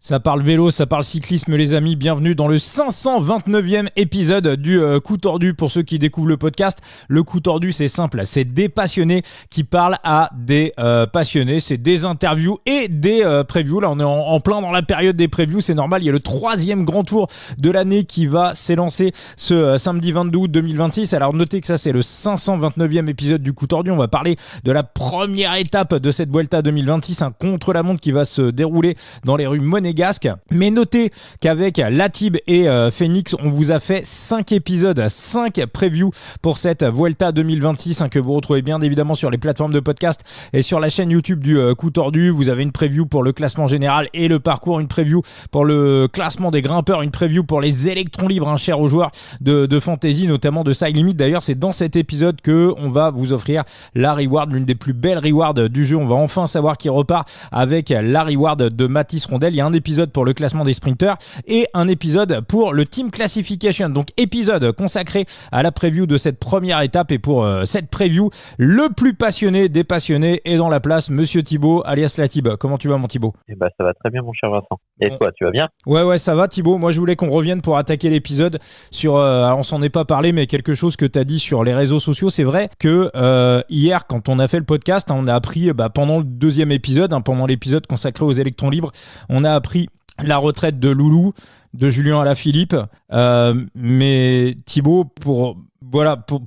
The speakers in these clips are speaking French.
Ça parle vélo, ça parle cyclisme les amis, bienvenue dans le 529e épisode du Coup Tordu pour ceux qui découvrent le podcast. Le Coup Tordu c'est simple, c'est des passionnés qui parlent à des passionnés, c'est des interviews et des previews. Là on est en plein dans la période des previews, c'est normal, il y a le 3e grand tour de l'année qui va s'élancer ce samedi 22 août 2026. Alors notez que ça c'est le 529e épisode du Coup Tordu, on va parler de la première étape de cette Vuelta 2026, un contre-la-montre qui va se dérouler dans les rues monégasques. Mais notez qu'avec Latib et Phoenix, on vous a fait 5 épisodes, 5 previews pour cette Vuelta 2026 que vous retrouvez bien évidemment sur les plateformes de podcast et sur la chaîne YouTube du Coup Tordu. Vous avez une preview pour le classement général et le parcours, une preview pour le classement des grimpeurs, une preview pour les électrons libres, chers aux joueurs de fantasy, notamment de Side Limit. D'ailleurs, c'est dans cet épisode qu'on va vous offrir la reward, l'une des plus belles rewards du jeu. On va enfin savoir qui repart avec la reward de Mathis Rondel. Il y a un épisode pour le classement des sprinters et un épisode pour le Team Classification. Donc épisode consacré à la preview de cette première étape, et pour cette preview, le plus passionné des passionnés est dans la place, Monsieur Thibaut alias Latib. Comment tu vas mon Thibaut ? Ça va très bien mon cher Vincent. Et toi, tu vas bien ? Ouais ça va Thibaut. Moi je voulais qu'on revienne pour attaquer l'épisode sur, alors on s'en est pas parlé, mais quelque chose que tu as dit sur les réseaux sociaux. C'est vrai que hier quand on a fait le podcast, on a appris pendant le 2e épisode, pendant l'épisode consacré aux électrons libres, on a appris la retraite de Loulou, de Julien Alaphilippe. Mais Thibaut, pour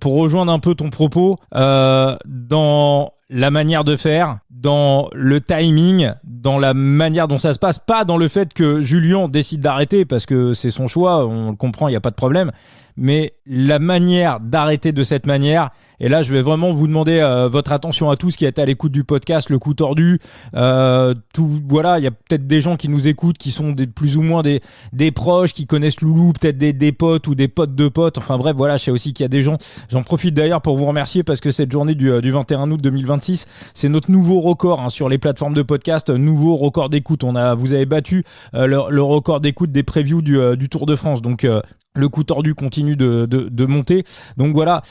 rejoindre un peu ton propos, dans la manière de faire, dans le timing, dans la manière dont ça se passe, pas dans le fait que Julien décide d'arrêter, parce que c'est son choix, on le comprend, il n'y a pas de problème, mais la manière d'arrêter de cette manière. Et là, je vais vraiment vous demander votre attention à tous qui êtes à l'écoute du podcast, le Coup Tordu. Il y a peut-être des gens qui nous écoutent, qui sont plus ou moins des proches, qui connaissent Loulou, peut-être des potes ou des potes de potes. Enfin bref, voilà, je sais aussi qu'il y a des gens. J'en profite d'ailleurs pour vous remercier parce que cette journée du 21 août 2026, c'est notre nouveau record sur les plateformes de podcast, nouveau record d'écoute. Vous avez battu le record d'écoute des previews du Tour de France. Donc le Coup Tordu continue de monter. Donc voilà,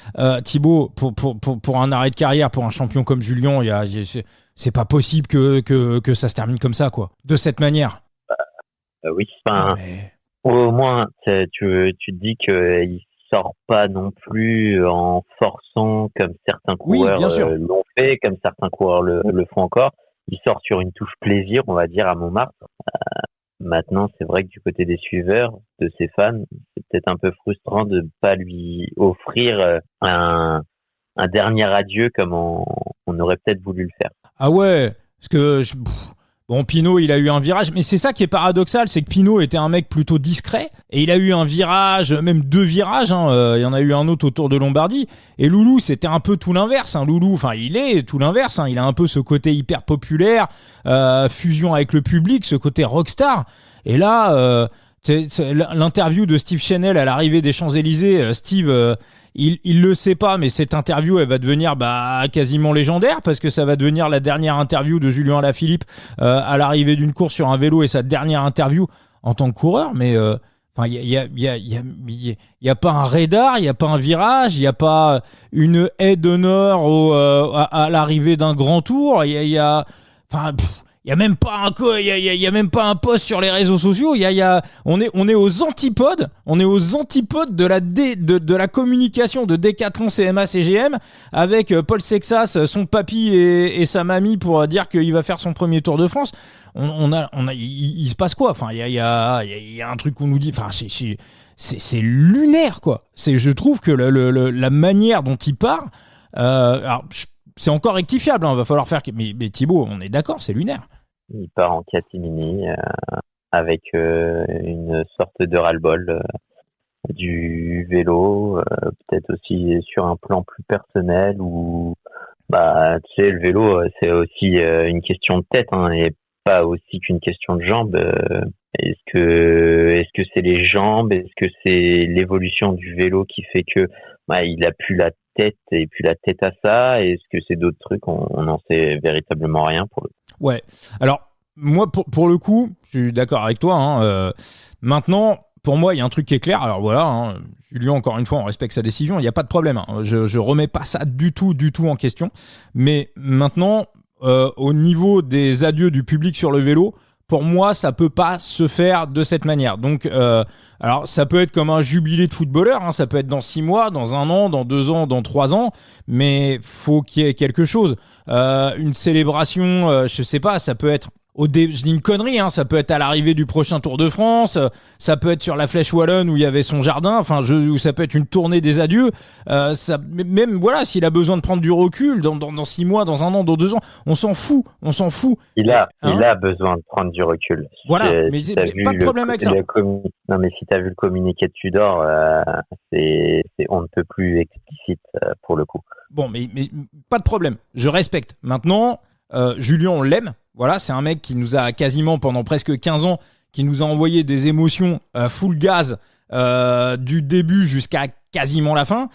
Thibaut, pour un arrêt de carrière, pour un champion comme Julien, c'est pas possible que ça se termine comme ça, quoi, de cette manière. Oui, au moins tu te dis qu'il sort pas non plus en forçant comme certains coureurs l'ont fait, comme certains coureurs le font encore. Il sort sur une touche plaisir, on va dire, à Montmartre. Maintenant, c'est vrai que du côté des suiveurs, de ses fans, c'est peut-être un peu frustrant de ne pas lui offrir un dernier adieu comme on aurait peut-être voulu le faire. Ah ouais, parce que Pinot, il a eu un virage, mais c'est ça qui est paradoxal, c'est que Pinot était un mec plutôt discret, et il a eu un virage, même 2 virages, il y en a eu un autre autour de Lombardie, et Loulou, c'était un peu tout l'inverse, Loulou, il est tout l'inverse, il a un peu ce côté hyper populaire, fusion avec le public, ce côté rockstar, et là, l'interview de Steve Chenel à l'arrivée des Champs-Élysées, Steve... Il le sait pas, mais cette interview, elle va devenir quasiment légendaire, parce que ça va devenir la dernière interview de Julien Alaphilippe à l'arrivée d'une course sur un vélo, et sa dernière interview en tant que coureur. Mais il y a pas un radar, il y a pas un virage, il y a pas une haie d'honneur à l'arrivée d'un grand tour. Il y a même pas un post sur les réseaux sociaux. On est aux antipodes. On est aux antipodes de la communication de Decathlon, CMA, CGM, avec Paul Sexas, son papy et sa mamie, pour dire qu'il va faire son premier Tour de France. Il se passe quoi ? Il y a un truc qu'on nous dit. C'est lunaire, quoi. Je trouve que la manière dont il part. C'est encore rectifiable, va falloir faire. Mais Thibaut, on est d'accord, c'est lunaire. Il part en catimini avec une sorte de ras-le-bol du vélo, peut-être aussi sur un plan plus personnel où, le vélo, c'est aussi une question de tête, et pas aussi qu'une question de jambes. Est-ce que c'est les jambes ? Est-ce que c'est l'évolution du vélo qui fait que il a plus la tête et puis la tête à ça ? Est-ce que c'est d'autres trucs ? On n'en sait véritablement rien pour le coup. Ouais. Alors moi pour le coup, je suis d'accord avec toi. Maintenant, pour moi, il y a un truc qui est clair. Alors voilà, Julien, encore une fois, on respecte sa décision. Il n'y a pas de problème. Je remets pas ça du tout en question. Mais maintenant, au niveau des adieux du public sur le vélo, pour moi, ça peut pas se faire de cette manière. Donc, alors, ça peut être comme un jubilé de footballeur, hein, ça peut être dans 6 mois, dans 1 an, dans 2 ans, dans 3 ans, mais faut qu'il y ait quelque chose. Une célébration, je sais pas, ça peut être je dis une connerie, hein, ça peut être à l'arrivée du prochain Tour de France, ça peut être sur la Flèche Wallonne où il y avait son jardin, ou ça peut être une tournée des adieux. Même voilà, s'il a besoin de prendre du recul dans 6 mois, dans 1 an, dans 2 ans, on s'en fout. Il a besoin de prendre du recul. Voilà, mais pas de problème avec ça. Non, mais si tu as vu le communiqué de Tudor, on ne peut plus explicite pour le coup. Bon, mais pas de problème, je respecte. Maintenant, Julien, on l'aime. Voilà, c'est un mec qui nous a quasiment pendant presque 15 ans, qui nous a envoyé des émotions full gaz du début jusqu'à quasiment la fin.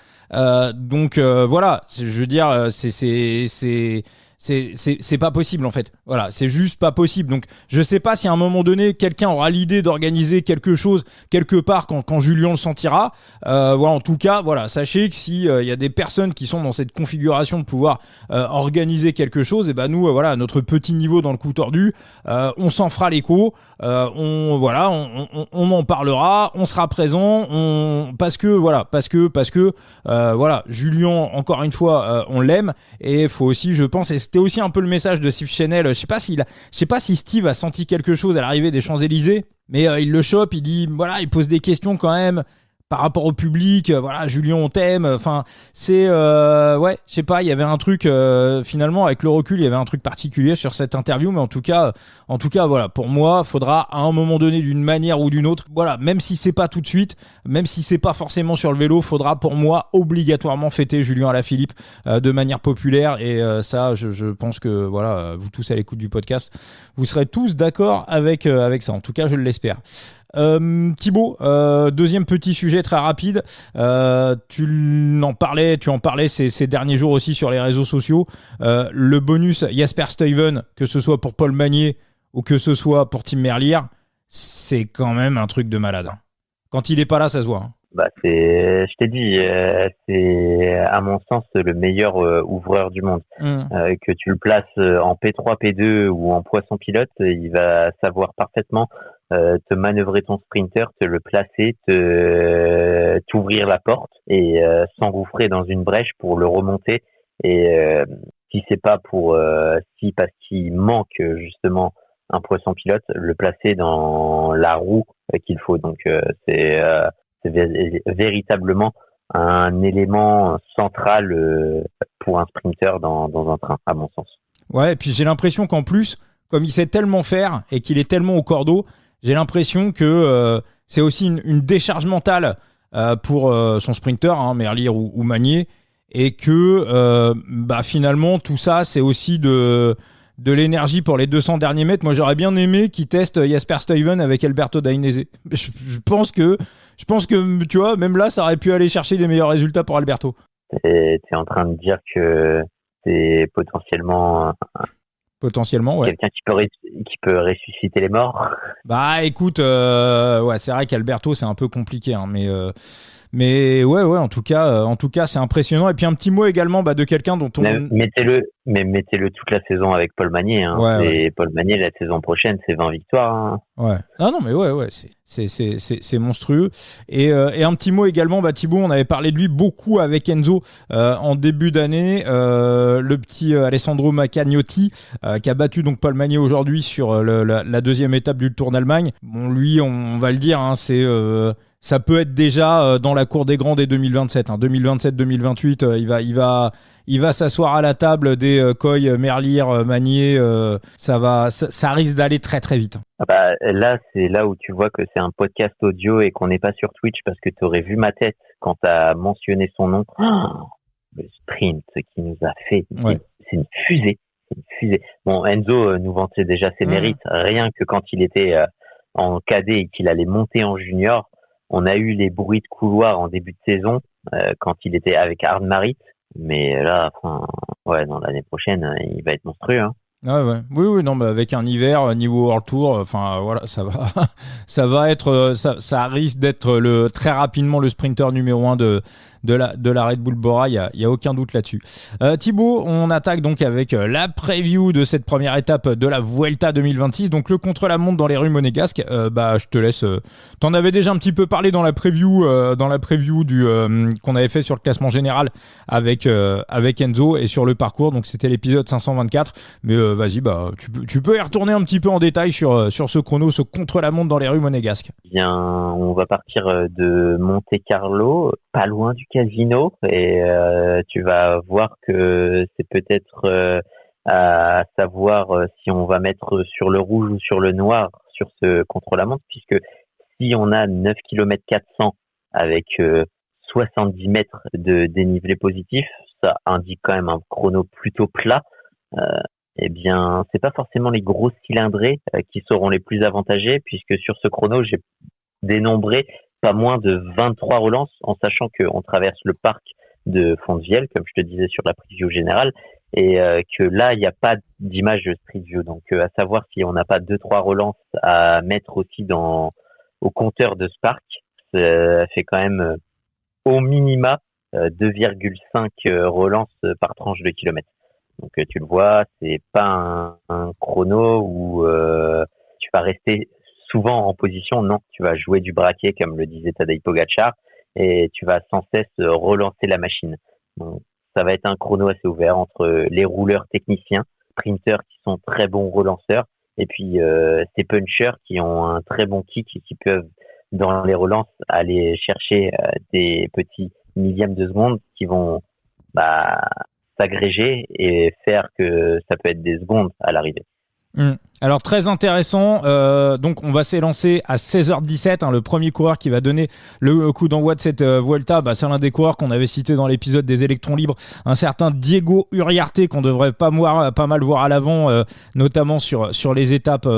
Donc voilà, je veux dire, c'est pas possible en fait. Voilà, c'est juste pas possible. Donc je sais pas si à un moment donné quelqu'un aura l'idée d'organiser quelque chose quelque part quand Julien le sentira. Voilà, en tout cas, voilà, sachez que si y a des personnes qui sont dans cette configuration de pouvoir organiser quelque chose, et ben nous voilà, à notre petit niveau dans le coup tordu, on s'en fera l'écho. On en parlera, on sera présent, parce que voilà, Julien, encore une fois, on l'aime, et il faut aussi, je pense, et c'était aussi un peu le message de Steve Chenel, je sais pas si Steve a senti quelque chose à l'arrivée des Champs-Élysées, mais il le chope, il dit, voilà, il pose des questions quand même par rapport au public, voilà, Julien, on t'aime, enfin, c'est, ouais, je sais pas, il y avait un truc, finalement, avec le recul, il y avait un truc particulier sur cette interview, mais en tout cas, voilà, pour moi, faudra à un moment donné, d'une manière ou d'une autre, voilà, même si c'est pas tout de suite, même si c'est pas forcément sur le vélo, faudra pour moi obligatoirement fêter Julien Alaphilippe de manière populaire, et ça, je pense que, voilà, vous tous à l'écoute du podcast, vous serez tous d'accord avec ça, en tout cas, je l'espère. Thibaut, deuxième petit sujet très rapide, tu en parlais ces derniers jours aussi sur les réseaux sociaux, le bonus Jasper Stuyven, que ce soit pour Paul Magnier ou que ce soit pour Tim Merlier, c'est quand même un truc de malade. Quand il est pas là, ça se voit. Je t'ai dit, c'est à mon sens le meilleur ouvreur du monde. Que tu le places en P3, P2 ou en poisson pilote, il va savoir parfaitement te manœuvrer ton sprinter, te le placer, t'ouvrir la porte et s'engouffrer dans une brèche pour le remonter. Et si c'est pas parce qu'il manque justement un poisson pilote, le placer dans la roue qu'il faut. Donc c'est véritablement un élément central pour un sprinter dans un train, à mon sens. Ouais, et puis j'ai l'impression qu'en plus, comme il sait tellement faire et qu'il est tellement au cordeau, j'ai l'impression que c'est aussi une décharge mentale pour son sprinter, hein, Merlier ou Magnier, et que finalement tout ça c'est aussi de l'énergie pour les 200 derniers mètres. Moi j'aurais bien aimé qu'il teste Jasper Stuyven avec Alberto Dainese. Je pense que tu vois, même là ça aurait pu aller chercher des meilleurs résultats pour Alberto. T'es en train de dire que c'est potentiellement ouais. Quelqu'un qui peut ressusciter les morts. Bah écoute, ouais, c'est vrai qu'Alberto c'est un peu compliqué, hein, mais ouais, en tout cas c'est impressionnant. Et puis un petit mot également de quelqu'un dont on... Mettez-le toute la saison avec Paul Magnier. Hein. Ouais. Paul Magnier, la saison prochaine, c'est 20 victoires. Hein. Ouais. Ah non, mais ouais, c'est monstrueux. Et un petit mot également, Thibaut, on avait parlé de lui beaucoup avec Enzo en début d'année. Le petit Alessandro Macagnotti qui a battu donc Paul Magnier aujourd'hui sur la deuxième étape du Tour d'Allemagne. Bon, lui, on va le dire, hein, c'est... ça peut être déjà dans la cour des grands dès 2027. Hein. 2027-2028, il va s'asseoir à la table des Coy, Merlier, Magnier. Ça risque d'aller très très vite. Là, c'est là où tu vois que c'est un podcast audio et qu'on n'est pas sur Twitch, parce que tu aurais vu ma tête quand tu as mentionné son nom. Le sprint qu'il nous a fait, c'est une fusée. Bon, Enzo nous vantait déjà ses mérites. Rien que quand il était en cadet et qu'il allait monter en junior, on a eu les bruits de couloir en début de saison quand il était avec Arne Marit, mais là, dans l'année prochaine, il va être monstrueux. Hein. Ouais. Oui, non, mais avec un hiver niveau World Tour, voilà, ça va être, ça risque d'être très rapidement le sprinter numéro 1 de de la Red Bull Bora, il y a aucun doute là-dessus. Thibaut, on attaque donc avec la preview de cette première étape de la Vuelta 2026, donc le contre-la-montre dans les rues monégasques. Je te laisse. T'en avais déjà un petit peu parlé dans la preview qu'on avait fait sur le classement général avec Enzo et sur le parcours, donc c'était l'épisode 524. Mais vas-y, tu peux y retourner un petit peu en détail sur ce chrono, ce contre-la-montre dans les rues monégasques. Bien, on va partir de Monte-Carlo, pas loin du casino, et tu vas voir que c'est peut-être à savoir si on va mettre sur le rouge ou sur le noir sur ce contre-la-montre, puisque si on a 9 km 400 avec 70 mètres de dénivelé positif, ça indique quand même un chrono plutôt plat. Eh bien, c'est pas forcément les gros cylindrés qui seront les plus avantagés, puisque sur ce chrono, j'ai dénombré pas moins de 23 relances, en sachant qu'on traverse le parc de Fontvieille, comme je te disais sur la preview générale, et que là, il n'y a pas d'image de Street View. Donc, à savoir si on n'a pas 2-3 relances à mettre aussi au compteur de ce parc, ça fait quand même au minima 2,5 relances par tranche de kilomètre. Donc tu le vois, c'est pas un chrono où tu vas rester souvent en position, non, tu vas jouer du braquet comme le disait Tadej Pogačar et tu vas sans cesse relancer la machine. Donc, ça va être un chrono assez ouvert entre les rouleurs techniciens, sprinteurs qui sont très bons relanceurs et puis ces punchers qui ont un très bon kick et qui peuvent dans les relances aller chercher des petits millièmes de seconde qui vont s'agréger et faire que ça peut être des secondes à l'arrivée. Alors très intéressant, donc on va s'élancer à 16h17, le premier coureur qui va donner le coup d'envoi de cette Vuelta, c'est l'un des coureurs qu'on avait cité dans l'épisode des électrons libres, un certain Diego Uriarte qu'on devrait pas mal voir à l'avant, notamment sur les étapes,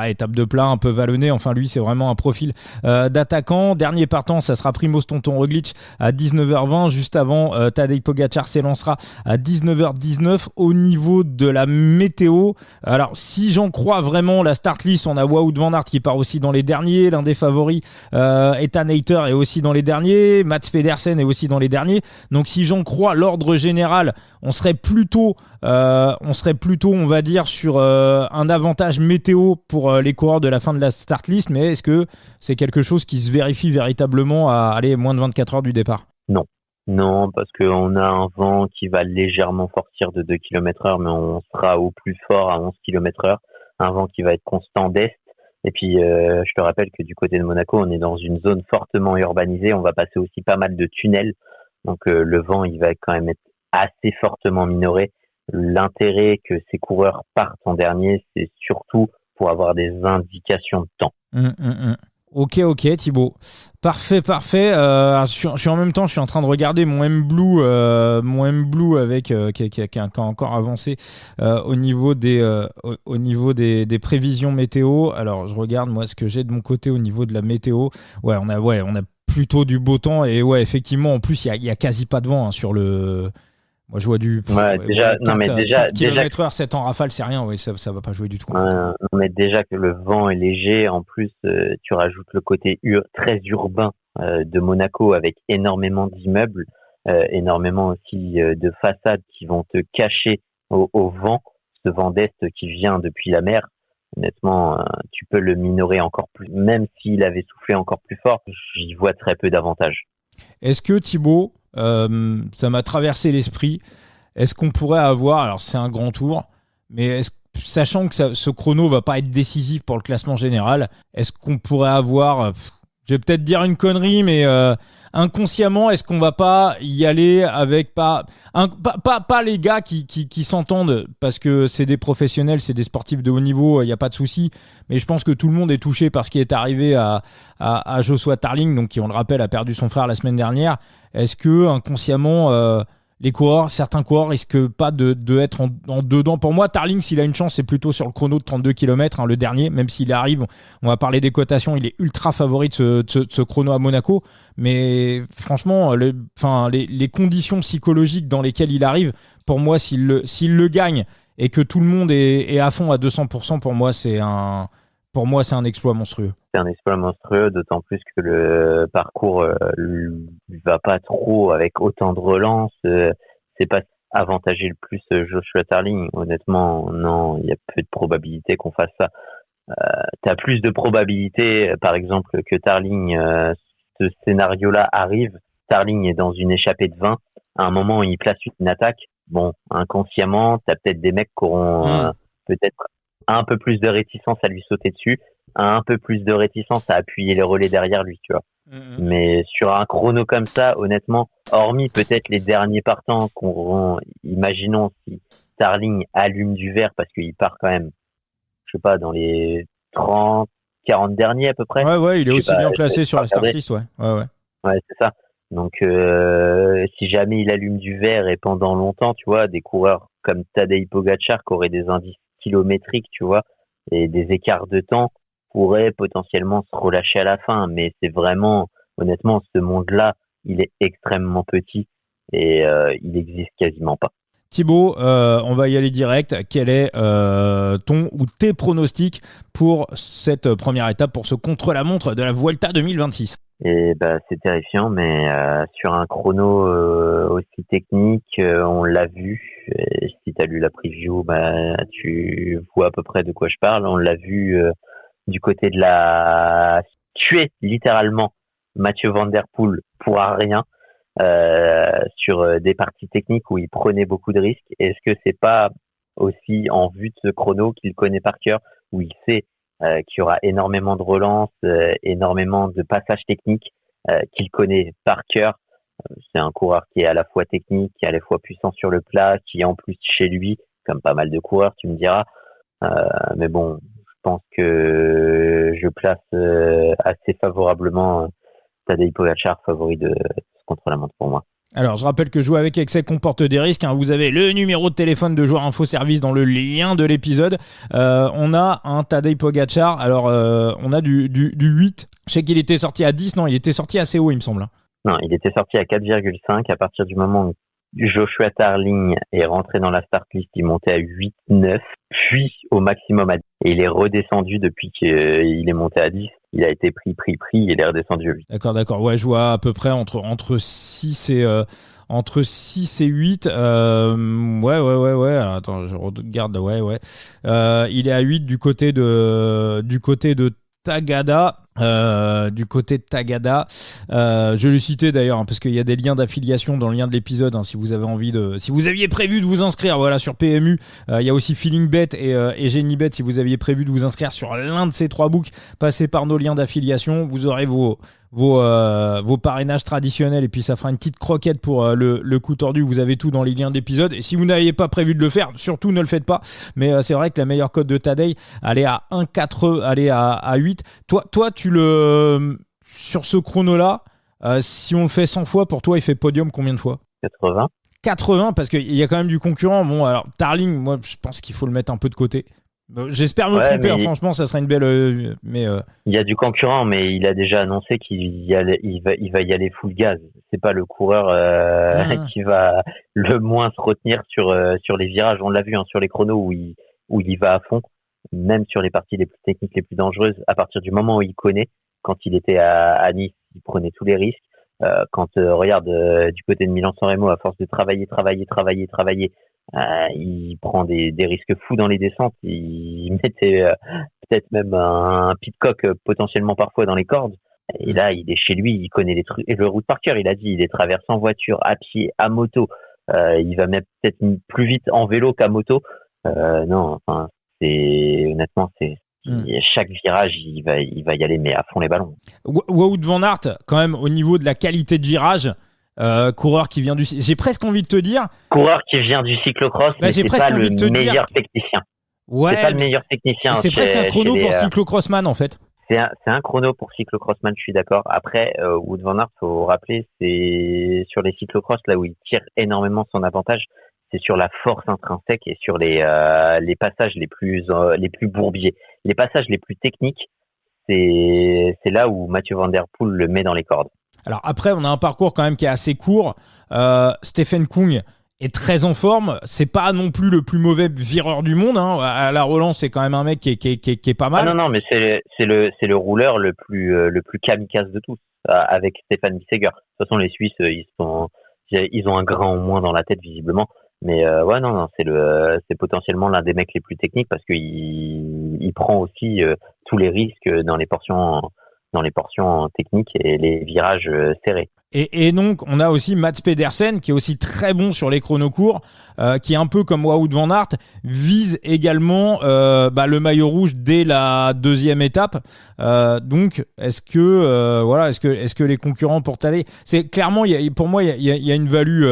étapes de plat un peu vallonnées, enfin lui c'est vraiment un profil d'attaquant. Dernier partant, ça sera Primož Tonton Roglič à 19h20, juste avant Tadej Pogačar s'élancera à 19h19. Au niveau de la météo, alors si j'en crois vraiment la start list, on a Wout van Aert qui part aussi dans les derniers, l'un des favoris, Ethan Hayter est aussi dans les derniers, Mats Pedersen est aussi dans les derniers, donc si j'en crois l'ordre général, on serait plutôt on va dire sur un avantage météo pour les coureurs de la fin de la start list, mais est-ce que c'est quelque chose qui se vérifie véritablement à aller moins de 24 heures du départ ? Non, parce qu'on a un vent qui va légèrement fortir de 2 km/h, mais on sera au plus fort à 11 km/h. Un vent qui va être constant d'est. Et puis, je te rappelle que du côté de Monaco, on est dans une zone fortement urbanisée. On va passer aussi pas mal de tunnels. Donc, le vent, il va quand même être assez fortement minoré. L'intérêt que ces coureurs partent en dernier, c'est surtout pour avoir des indications de temps. Ok Thibaut, parfait. Je suis en même temps, je suis en train de regarder mon M-Blue avec qui a encore avancé au niveau des prévisions météo. Alors je regarde moi ce que j'ai de mon côté au niveau de la météo. On a plutôt du beau temps et effectivement en plus il y a quasi pas de vent sur le. Moi, je vois du. Déjà, 4 km/h, 7 en rafale, c'est rien. Ça va pas jouer du tout. Mais déjà que le vent est léger, en plus, tu rajoutes le côté très urbain de Monaco avec énormément d'immeubles, énormément aussi de façades qui vont te cacher au vent, ce vent d'est qui vient depuis la mer. Honnêtement, tu peux le minorer encore plus. Même s'il avait soufflé encore plus fort, j'y vois très peu d'avantages. Est-ce que Thibaut, ça m'a traversé l'esprit, est-ce qu'on pourrait avoir, alors c'est un grand tour, mais sachant que ce chrono va pas être décisif pour le classement général, est-ce qu'on pourrait avoir, je vais peut-être dire une connerie, mais inconsciemment, est-ce qu'on va pas y aller avec pas les gars qui s'entendent parce que c'est des professionnels, c'est des sportifs de haut niveau, il n'y a pas de souci, mais je pense que tout le monde est touché par ce qui est arrivé à Joshua Tarling, donc qui, on le rappelle, a perdu son frère la semaine dernière. Est-ce que inconsciemment certains coureurs risquent pas de être en dedans? Pour moi, Tarling, s'il a une chance, c'est plutôt sur le chrono de 32 km, le dernier, même s'il arrive, on va parler des cotations, il est ultra favori de ce chrono à Monaco, mais franchement, les conditions psychologiques dans lesquelles il arrive, pour moi, s'il le gagne et que tout le monde est à fond à 200%, pour moi, Pour moi, c'est un exploit monstrueux. C'est un exploit monstrueux, d'autant plus que le parcours va pas trop avec autant de relance. C'est pas avantagé le plus Joshua Tarling. Honnêtement, non, il y a peu de probabilité qu'on fasse ça. T'as plus de probabilité, par exemple, que Tarling, ce scénario-là arrive. Tarling est dans une échappée de 20. À un moment, il place une attaque. Bon, inconsciemment, t'as peut-être des mecs qui auront peut-être un peu plus de réticence à lui sauter dessus, un peu plus de réticence à appuyer les relais derrière lui, tu vois. Mais sur un chrono comme ça, honnêtement, hormis peut-être les derniers partants imaginons si Tarling allume du vert parce qu'il part quand même, je sais pas, dans les 30, 40 derniers à peu près. Ouais, il est aussi bien placé sur la start list, ouais. Ouais, c'est ça. Donc, si jamais il allume du vert et pendant longtemps, tu vois, des coureurs comme Tadej Pogačar qui auraient des indices kilométriques, tu vois, et des écarts de temps pourraient potentiellement se relâcher à la fin. Mais c'est vraiment, honnêtement, ce monde-là, il est extrêmement petit et il existe quasiment pas. Thibaut, on va y aller direct. Quel est ton ou tes pronostics pour cette première étape, pour ce contre-la-montre de la Vuelta 2026? Et c'est terrifiant, mais sur un chrono aussi technique, on l'a vu. Et si tu as lu la preview, tu vois à peu près de quoi je parle. On l'a vu du côté de la tuer littéralement Mathieu Van Der Poel pour un rien sur des parties techniques où il prenait beaucoup de risques. Est-ce que c'est pas aussi en vue de ce chrono qu'il connaît par cœur, où il sait qu'il y aura énormément de relances, énormément de passages techniques qu'il connaît par cœur. C'est un coureur qui est à la fois technique, qui est à la fois puissant sur le plat, qui est en plus chez lui, comme pas mal de coureurs, tu me diras. Mais bon, je pense que je place assez favorablement Tadej Pogačar favori de ce contre-la-montre pour moi. Alors, je rappelle que jouer avec excès comporte des risques. Vous avez le numéro de téléphone de Joueur Info Service dans le lien de l'épisode. On a un Tadej Pogačar. Alors, on a du 8. Je sais qu'il était sorti à 10. Non, il était sorti assez haut, il me semble. Non, il était sorti à 4,5. À partir du moment où Joshua Tarling est rentré dans la start list, il montait à 8, 9, puis au maximum à 10. Et il est redescendu depuis qu'il est monté à 10. Il a été pris, il est redescendu à 8. D'accord. Ouais, je vois à peu près entre 6 et... entre 6 et 8, ouais. Attends, je regarde, ouais. Il est à 8 du côté de Tagada. Je le citais d'ailleurs parce qu'il y a des liens d'affiliation dans le lien de l'épisode, si vous aviez prévu de vous inscrire sur PMU, il y a aussi Feeling Bet et Genibet. Si vous aviez prévu de vous inscrire sur l'un de ces trois books, passez par nos liens d'affiliation, vous aurez vos parrainages traditionnels et puis ça fera une petite croquette pour le coup tordu. Vous avez tout dans les liens d'épisode, et si vous n'aviez pas prévu de le faire, surtout ne le faites pas. Mais c'est vrai que la meilleure cote de Tadej, elle est à 1,4, elle est à 8. Toi sur ce chrono là, si on le fait 100 fois, pour toi il fait podium combien de fois? 80, parce qu'il y a quand même du concurrent. Bon, alors Tarling, moi je pense qu'il faut le mettre un peu de côté. J'espère me tromper, franchement ça serait une belle il y a du concurrent, mais il a déjà annoncé qu'il va y aller full gaz. C'est pas le coureur qui va le moins se retenir sur les virages. On l'a vu sur les chronos où il va à fond, même sur les parties les plus techniques, les plus dangereuses. À partir du moment où il connaît, quand il était à Nice, il prenait tous les risques. Quand regarde du côté de Milan-San Remo, à force de travailler, il prend des risques fous dans les descentes. Il mettait peut-être même un pitcock potentiellement parfois dans les cordes. Et là, il est chez lui, il connaît les trucs. Et le route par cœur, il a dit, il les traverse en voiture, à pied, à moto. Il va même peut-être plus vite en vélo qu'à moto. Non, enfin, honnêtement, chaque virage, il va y aller, mais à fond les ballons. Wout van Aert, quand même, au niveau de la qualité de virage, coureur qui vient j'ai presque envie de te dire... Coureur qui vient du cyclocross, mais c'est pas le meilleur technicien. Ouais, c'est pas le meilleur technicien. C'est presque un chrono pour cyclocrossman, en fait. C'est un chrono pour cyclocrossman, je suis d'accord. Après, Wout van Aert, faut rappeler, c'est sur les cyclocross, là où il tire énormément son avantage, c'est sur la force intrinsèque et sur les passages les plus bourbiers. Les passages les plus techniques, c'est là où Mathieu Van Der Poel le met dans les cordes. Alors après, on a un parcours quand même qui est assez court. Stephen Kung, est très en forme. C'est pas non plus le plus mauvais vireur du monde. Hein. À la relance, c'est quand même un mec qui est pas mal. Ah non, mais c'est le rouleur le plus kamikaze de tous, avec Stéphane Bissegger. De toute façon, les Suisses, ils ont un grain en moins dans la tête visiblement. Mais ouais, non, c'est potentiellement l'un des mecs les plus techniques parce qu'il prend aussi tous les risques dans les portions techniques et les virages serrés. Et donc, on a aussi Mats Pedersen, qui est aussi très bon sur les chronos courts, qui est un peu comme Wout van Aert, vise également le maillot rouge dès la deuxième étape. Donc, est-ce que les concurrents pour Tadej, c'est clairement, pour moi, il y a une value,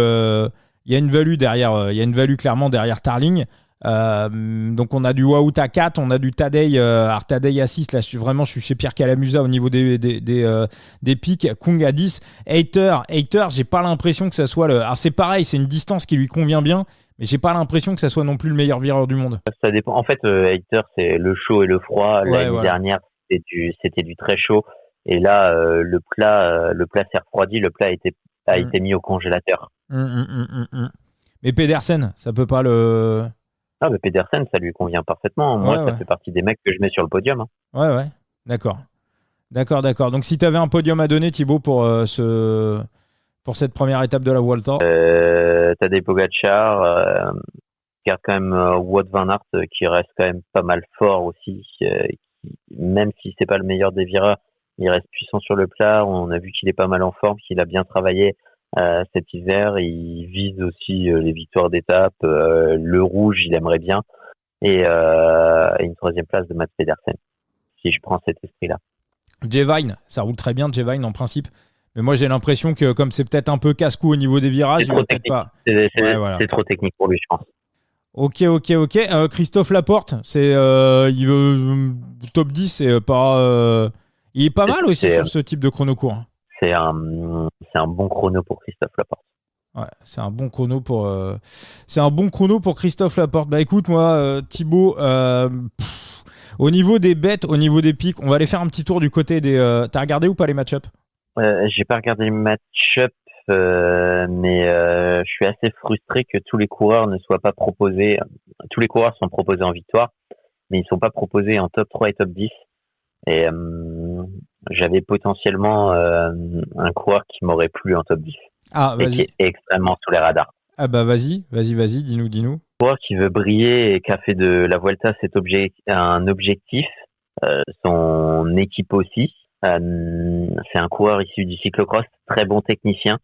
il y a une value derrière, il y a une value clairement derrière Tarling. Donc on a du Wout à 4, on a du Tadej à 6. Là je suis chez Pierre Calamusa au niveau des pics. Kung à 10. Hayter, j'ai pas l'impression que ça soit alors c'est pareil, c'est une distance qui lui convient bien, mais j'ai pas l'impression que ça soit non plus le meilleur vireur du monde. Ça dépend. En fait, Hayter, c'est le chaud et le froid. L'année dernière c'était du très chaud, et là le plat s'est refroidi, le plat a été mis au congélateur. Mais Pedersen, ça peut pas le... Ah, mais Pedersen, ça lui convient parfaitement. Moi, ça fait partie des mecs que je mets sur le podium. Hein. Ouais, d'accord. Donc, si tu avais un podium à donner, Thibaut, pour cette première étape de la Vuelta, Tadej Pogacar, garde quand même Wout van Aert, qui reste quand même pas mal fort aussi. Même si c'est pas le meilleur des vireurs, il reste puissant sur le plat. On a vu qu'il est pas mal en forme, qu'il a bien travaillé. Cet hiver, il vise aussi les victoires d'étape, le rouge, il aimerait bien, et une troisième place de Mats Pedersen, si je prends cet esprit-là. Jevine, ça roule très bien, Jevine en principe, mais moi j'ai l'impression que comme c'est peut-être un peu casse-cou au niveau des virages, c'est trop technique. Pas... C'est trop technique pour lui, je pense. Ok. Christophe Laporte, il veut top 10, c'est pas, il est pas mal aussi sur ce type de chrono court. C'est un bon chrono pour Christophe Laporte. Ouais, c'est un bon chrono pour Christophe Laporte. Bah écoute, moi, Thibaut, au niveau des bêtes, au niveau des pics, on va aller faire un petit tour du côté des... T'as regardé ou pas les match-up ? J'ai pas regardé les match-up, mais je suis assez frustré que tous les coureurs ne soient pas proposés. Tous les coureurs sont proposés en victoire, mais ils sont pas proposés en top 3 et top 10. Et j'avais potentiellement un coureur qui m'aurait plu en top 10. Ah, vas-y. Et qui est extrêmement sous les radars. Ah bah vas-y, dis-nous. Un coureur qui veut briller et qui a fait de la Vuelta un objectif, son équipe aussi. C'est un coureur issu du cyclocross, très bon technicien,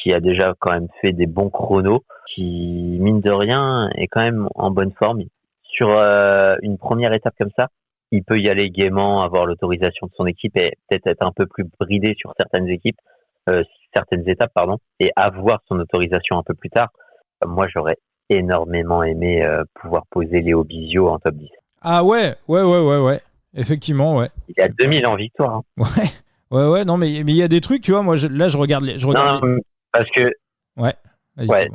qui a déjà quand même fait des bons chronos, qui mine de rien est quand même en bonne forme. Sur une première étape comme ça, il peut y aller gaiement, avoir l'autorisation de son équipe et peut-être être un peu plus bridé sur certaines étapes, et avoir son autorisation un peu plus tard. Moi, j'aurais énormément aimé pouvoir poser Léo Bizio en top 10. Ah ouais. Effectivement, ouais. Il a 2000 en victoire. Hein. Ouais, non, mais il y a des trucs, tu vois, moi, je regarde les... Parce que... Ouais, vas-y. Ouais.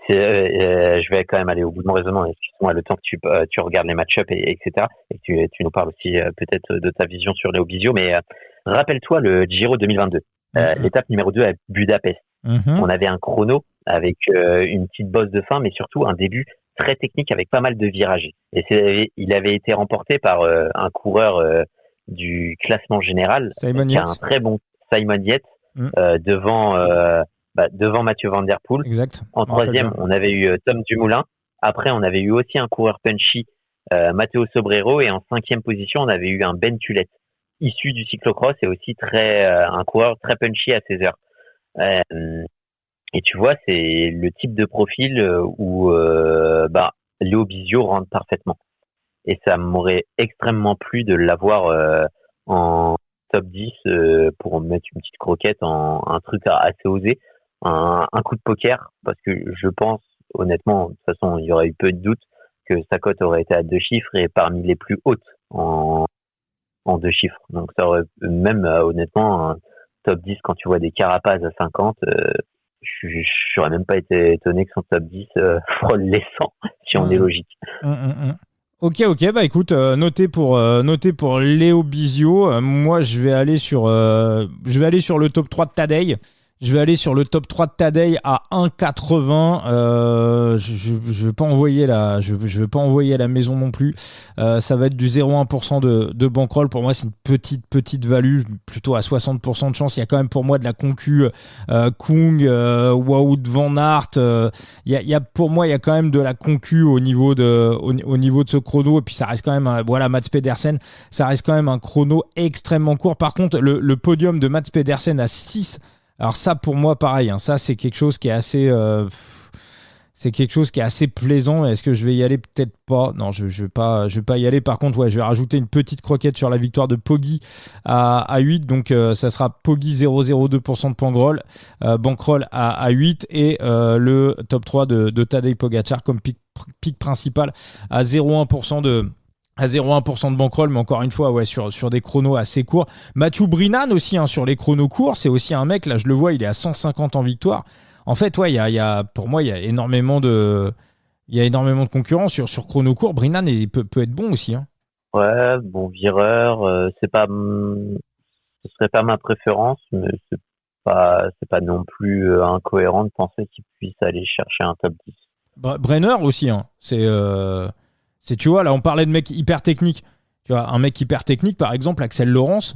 Je vais quand même aller au bout de mon raisonnement. Excuse-moi, le temps que tu regardes les match-up, etc. Et que tu nous parles aussi peut-être de ta vision sur Léo Bizio. Mais rappelle-toi le Giro 2022, l'étape numéro 2 à Budapest. On avait un chrono avec une petite bosse de fin, mais surtout un début très technique avec pas mal de virages. Et il avait été remporté par un coureur du classement général, Simon qui a un très bon Simon Yates, devant Mathieu Van Der Poel. Exact. En troisième, on avait eu Tom Dumoulin. Après, on avait eu aussi un coureur punchy, Matteo Sobrero. Et en cinquième position, on avait eu un Ben Tullet, issu du cyclocross et aussi un coureur très punchy à 16 heures. Et tu vois, c'est le type de profil où Léo Bizio rentre parfaitement. Et ça m'aurait extrêmement plu de l'avoir en top 10 pour mettre une petite croquette, un truc assez osé, un coup de poker, parce que je pense, honnêtement, de toute façon, il y aurait eu peu de doute que sa cote aurait été à 2 chiffres et parmi les plus hautes en 2 chiffres. Donc ça aurait même, honnêtement, un top 10, quand tu vois des Carapaz à 50, je n'aurais même pas été étonné que son top 10 frôle les 100, si on est logique. Ok, bah écoute, noté pour Léo Bizio. Moi, je vais aller sur le top 3 de Tadej. Je vais aller sur le top 3 de Tadej à 1,80. Je vais pas envoyer je vais pas envoyer la maison non plus. Ça va être du 0,1% de bankroll. Pour moi, c'est une petite value, plutôt à 60% de chance. Il y a quand même pour moi de la concu Kung, Wout van Aert. Pour moi, il y a quand même de la concu au niveau de ce chrono. Et puis ça reste quand même, voilà, Mats Pedersen, ça reste quand même un chrono extrêmement court. Par contre, le podium de Mats Pedersen à 6. Alors ça, pour moi, pareil, hein, ça c'est quelque chose qui est assez, plaisant. Est-ce que je vais y aller? Peut-être pas. Non, je vais pas y aller. Par contre, ouais, je vais rajouter une petite croquette sur la victoire de Poggi à 8. Donc ça sera Poggi 0,02% de bankroll à 8 et le top 3 de Tadej Pogačar comme pic principal à 0,1% de bankroll, mais encore une fois, ouais, sur des chronos assez courts. Mathieu Brinnan aussi, hein, sur les chronos courts, c'est aussi un mec, là je le vois, il est à 150 en victoire. En fait, ouais, pour moi, il y a énormément de concurrence sur chrono court. Brinnan peut être bon aussi. Hein. Ouais, bon vireur, ce serait pas ma préférence, mais c'est pas non plus incohérent de penser qu'il puisse aller chercher un top 10. Brenner aussi, hein. Tu vois, là, on parlait de mecs hyper techniques. Tu vois, un mec hyper technique, par exemple, Axel Laurence,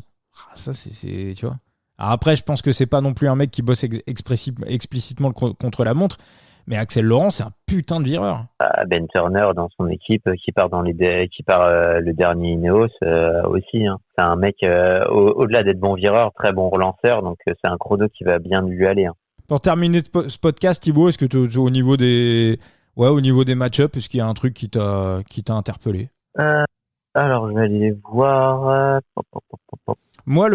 ça, c'est tu vois. Alors après, je pense que c'est pas non plus un mec qui bosse explicitement contre la montre, mais Axel Laurence, c'est un putain de vireur. Ben Turner dans son équipe qui part le dernier Ineos aussi. Hein. C'est un mec au-delà d'être bon vireur, très bon relanceur, donc c'est un chrono qui va bien lui aller. Hein. Pour terminer ce podcast, Thibaut, est-ce que au niveau des match-ups, est-ce qu'il y a un truc qui t'a interpellé? Alors, je vais aller voir. Moi,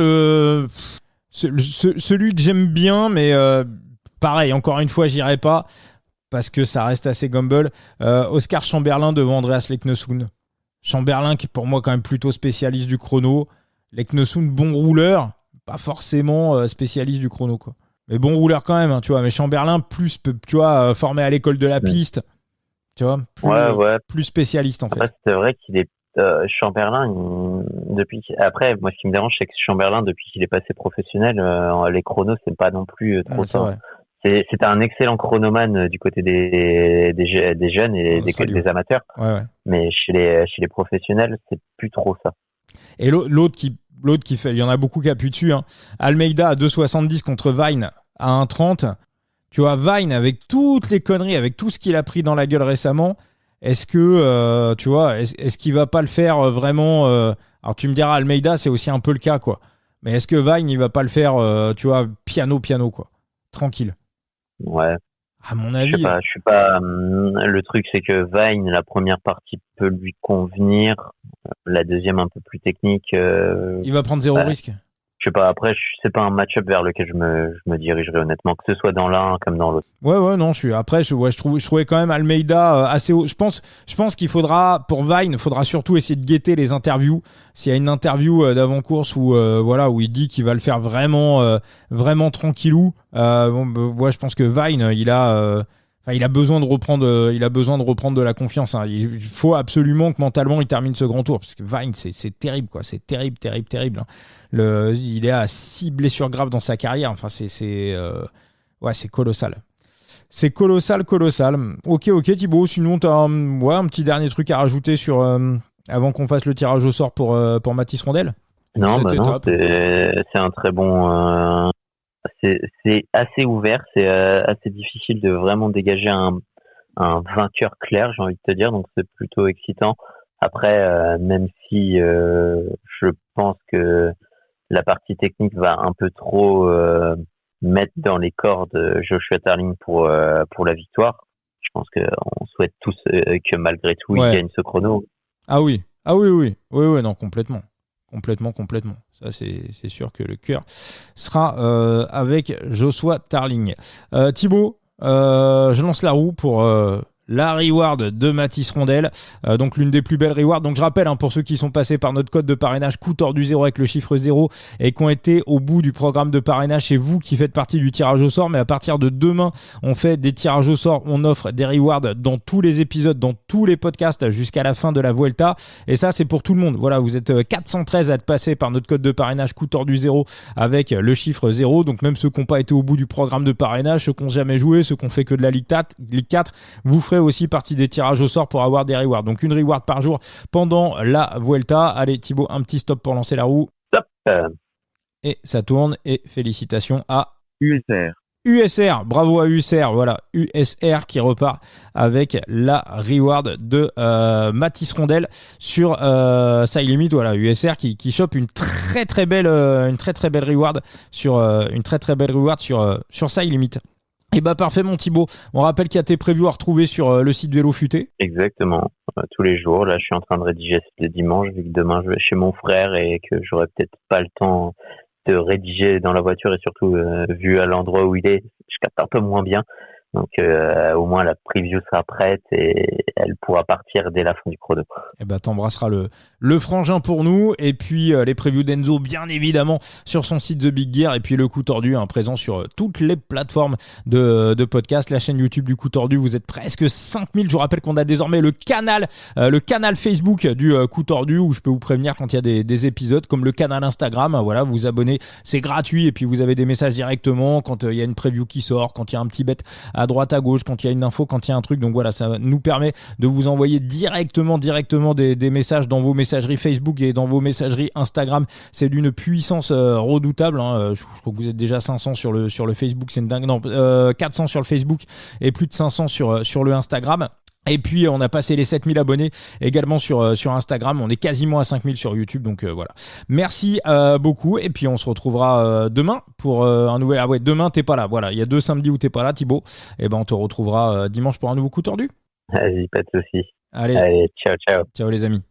celui que j'aime bien, mais pareil, encore une fois, j'irai pas parce que ça reste assez gamble. Oscar Chamberlain devant Andreas Leknesund. Chamberlain qui est pour moi quand même plutôt spécialiste du chrono. Leknesund, bon rouleur, pas forcément spécialiste du chrono, quoi. Mais bon rouleur quand même, hein, tu vois. Mais Chamberlain, plus, tu vois, formé à l'école de la piste. Tu vois, plus spécialiste en fait. Après, c'est vrai qu'il est Chamberlain après moi ce qui me dérange c'est que Chamberlain depuis qu'il est passé professionnel les chronos c'est pas non plus trop ça. C'est un excellent chronomane du côté des jeunes et des amateurs. Ouais. Mais chez les professionnels c'est plus trop ça. Et l'autre qui fait, il y en a beaucoup qui appuient dessus, hein. Almeida à 2,70 contre Vine à 1,30. Tu vois, Vine, avec toutes les conneries, avec tout ce qu'il a pris dans la gueule récemment, est-ce que, tu vois, est-ce qu'il va pas le faire vraiment alors, tu me diras, Almeida, c'est aussi un peu le cas, quoi. Mais est-ce que Vine, il va pas le faire, tu vois, piano, quoi. Tranquille. Ouais. À mon avis. Je suis pas. Le truc, c'est que Vine, la première partie peut lui convenir. La deuxième, un peu plus technique. Il va prendre zéro risque. Je sais pas, après, c'est pas un match-up vers lequel je me dirigerai honnêtement, que ce soit dans l'un comme dans l'autre. Ouais, non, je trouvais quand même Almeida assez haut. Je pense qu'il faudra, pour Vine, il faudra surtout essayer de guetter les interviews. S'il y a une interview d'avant-course où il dit qu'il va le faire vraiment tranquillou, moi, je pense que Vine, il a besoin de reprendre de la confiance. Hein. Il faut absolument que mentalement il termine ce grand tour parce que Vine c'est terrible, quoi. C'est terrible. Hein. Il est à 6 blessures graves dans sa carrière. Enfin c'est colossal. C'est colossal. Ok Thibaut. Sinon t'as un petit dernier truc à rajouter sur avant qu'on fasse le tirage au sort pour Mathis Rondel. Non, c'est un très bon. C'est assez ouvert, c'est assez difficile de vraiment dégager un vainqueur clair, j'ai envie de te dire, donc c'est plutôt excitant. Après, même si je pense que la partie technique va un peu trop mettre dans les cordes Joshua Tarling pour la victoire, je pense qu'on souhaite tous que malgré tout il gagne ce chrono. Ah oui, non, complètement. Ça, c'est sûr que le cœur sera avec Joshua Tarling. Thibaut, je lance la roue pour la reward de Mathis Rondel, donc l'une des plus belles rewards. Donc je rappelle, pour ceux qui sont passés par notre code de parrainage coup tordu 0 avec le chiffre 0 et qui ont été au bout du programme de parrainage, c'est vous qui faites partie du tirage au sort. Mais à partir de demain, on fait des tirages au sort, on offre des rewards dans tous les épisodes, dans tous les podcasts jusqu'à la fin de la Vuelta. Et ça, c'est pour tout le monde. Voilà, vous êtes 413 à être passés par notre code de parrainage coup tordu 0 avec le chiffre 0. Donc même ceux qui n'ont pas été au bout du programme de parrainage, ceux qui n'ont jamais joué, ceux qui ont fait que de la Ligue 4, vous ferez aussi partie des tirages au sort pour avoir des rewards. Donc une reward par jour pendant la Vuelta. Allez Thibaut, un petit stop pour lancer la roue. Stop. Et ça tourne. Et félicitations à USR. Bravo à USR. Voilà, USR qui repart avec la reward de Mathis Rondel sur Side Limit. Voilà, USR qui chope une très très belle reward sur sur Side Limit. Et parfait mon Thibaut, on rappelle qu'il y a tes previews à retrouver sur le site Vélo Futé. Exactement, tous les jours. Là je suis en train de rédiger le dimanche vu que demain je vais chez mon frère et que j'aurai peut-être pas le temps de rédiger dans la voiture et surtout vu à l'endroit où il est, je capte un peu moins bien. Donc au moins la preview sera prête et elle pourra partir dès la fin du chrono. Et t'embrasseras le frangin pour nous et puis les previews d'Enzo bien évidemment sur son site The Big Gear et puis le coup tordu présent sur toutes les plateformes de podcast, la chaîne YouTube du coup tordu. Vous êtes presque 5000. Je vous rappelle qu'on a désormais le canal Facebook du coup tordu où je peux vous prévenir quand il y a des épisodes, comme le canal Instagram. Voilà, vous vous abonnez, c'est gratuit et puis vous avez des messages directement quand il y a une preview qui sort, quand il y a un petit bet à droite à gauche, quand il y a une info, quand il y a un truc. Donc voilà, ça nous permet de vous envoyer directement des messages dans vos messageries Facebook et dans vos messageries Instagram. C'est d'une puissance redoutable. Je crois que vous êtes déjà 500 sur le Facebook, c'est une dingue. Non, 400 sur le Facebook et plus de 500 sur le Instagram. Et puis on a passé les 7000 abonnés également sur Instagram, on est quasiment à 5000 sur YouTube, donc voilà. Merci beaucoup et puis on se retrouvera demain pour un nouvel... Ah ouais, demain t'es pas là, voilà, il y a 2 samedis où t'es pas là Thibaut, et on te retrouvera dimanche pour un nouveau coup tordu. Vas-y, pas de soucis. Allez, ciao. Ciao les amis.